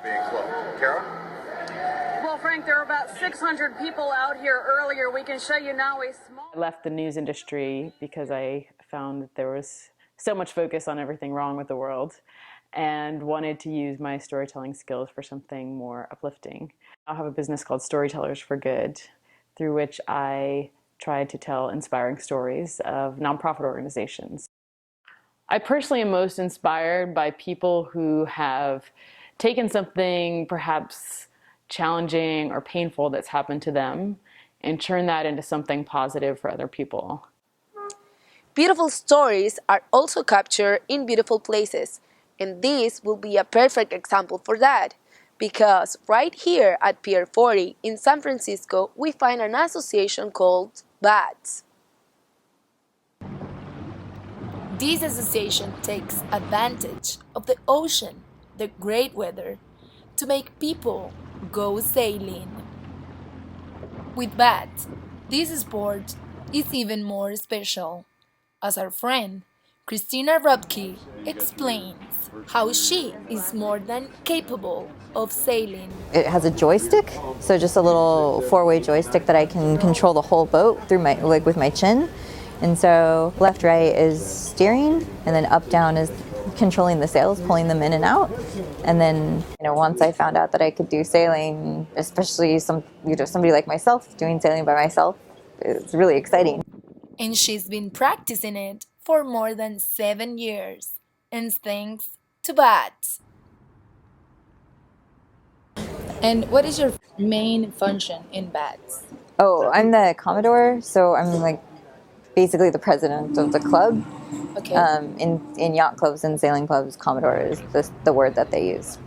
being slow. Cara? Well, Frank, there were about 600 people out here earlier. We can show you now a small... I left the news industry because I found that there was so much focus on everything wrong with the world and wanted to use my storytelling skills for something more uplifting. I have a business called Storytellers for Good, through which I try to tell inspiring stories of nonprofit organizations. I personally am most inspired by people who have taken something perhaps challenging or painful that's happened to them and turned that into something positive for other people. Beautiful stories are also captured in beautiful places, and this will be a perfect example for that, because right here at Pier 40 in San Francisco, we find an association called BATS. This association takes advantage of the ocean, the great weather, to make people go sailing. With BATS, this sport is even more special, as our friend Christina Rupke explains how she is more than capable of sailing. It has a joystick, so just a little four-way joystick that I can control the whole boat through my with my chin. And so left, right is steering, and then up, down is controlling the sails, pulling them in and out. And then, once I found out that I could do sailing, especially somebody like myself doing sailing by myself, it's really exciting. And she's been practicing it for more than 7 years, and thanks to BATS. And what is your main function in BATS? Oh, I'm the Commodore, so I'm basically the president of the club. Okay. In yacht clubs and sailing clubs, Commodore is the word that they use.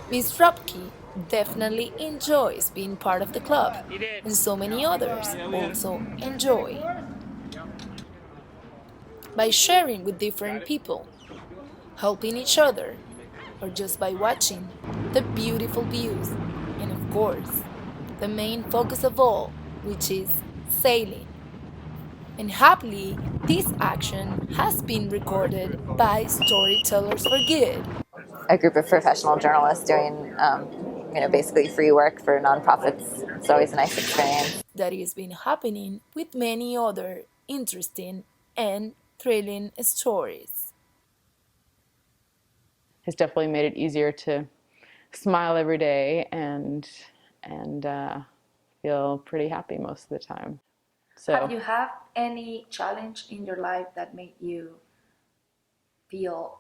Miss Rupke definitely enjoys being part of the club, and so many others also enjoy. By sharing with different people, helping each other, or just by watching the beautiful views, and of course, the main focus of all, which is sailing. And happily, this action has been recorded by Storytellers for Good, a group of professional journalists doing, basically free work for nonprofits. It's always a nice experience. that has been happening with many other interesting and thrilling stories. It's definitely made it easier to smile every day and feel pretty happy most of the time. So, Have you had any challenge in your life that made you feel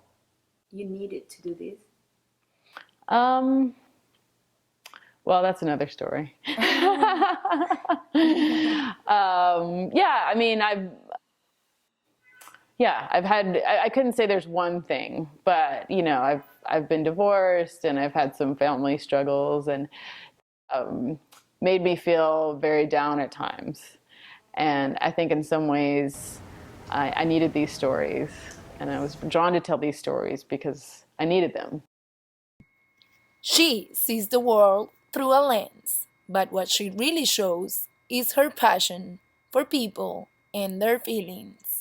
you needed to do this? Well, that's another story. I've had, I couldn't say there's one thing, but, I've been divorced and I've had some family struggles and made me feel very down at times. And I think in some ways I needed these stories, and I was drawn to tell these stories because I needed them. She sees the world through a lens, but what she really shows is her passion for people and their feelings.